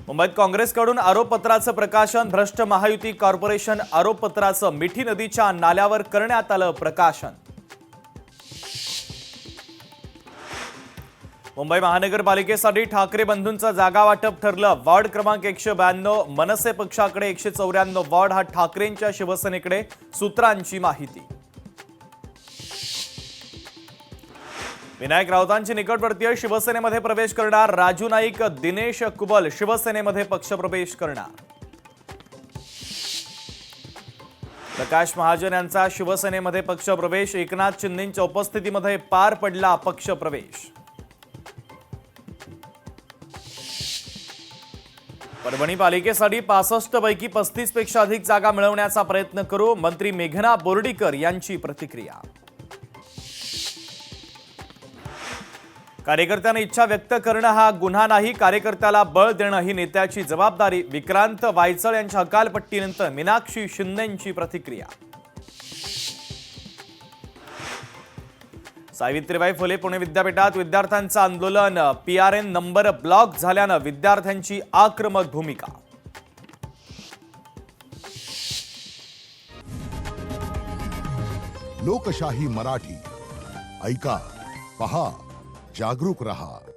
मुंबईत काँग्रेसकडून आरोपपत्राचं प्रकाशन. भ्रष्ट महायुती कॉर्पोरेशन आरोपपत्राचं मिठी नदीच्या नाल्यावर करण्यात आलं प्रकाशन. मुंबई महानगरपालिकेसाठी ठाकरे बंधूंचं जागा वाटप ठरलं. वॉर्ड क्रमांक 192 मनसे पक्षाकडे, 194 वॉर्ड हा ठाकरेंच्या शिवसेनेकडे. सूत्रांची माहिती. विनायक राऊतांची निकटवर्तीय शिवसेनेमध्ये प्रवेश करणार. राजू नाईक, दिनेश कुबल शिवसेनेमध्ये पक्षप्रवेश करणार. प्रकाश महाजन यांचा शिवसेनेमध्ये पक्षप्रवेश. एकनाथ शिंदेंच्या उपस्थितीमध्ये पार पडला पक्षप्रवेश. परभणी पालिकेसाठी 65 पैकी 35 पेक्षा अधिक जागा मिळवण्याचा प्रयत्न करू. मंत्री मेघना बोर्डीकर यांची प्रतिक्रिया. कार्यकर्त्यांनी इच्छा व्यक्त करणं हा गुन्हा नाही, कार्यकर्त्याला बळ देणं ही नेत्याची जबाबदारी. विक्रांत वायचळ यांच्या हकालपट्टीनंतर मीनाक्षी शिंदेंची प्रतिक्रिया. सावित्रीबाई फुले पुणे विद्यापीठात विद्यार्थ्यांचं आंदोलन. PRN नंबर ब्लॉक झाल्यानं विद्यार्थ्यांची आक्रमक भूमिका. लोकशाही मराठी ऐका, पहा, जागरूक रहा.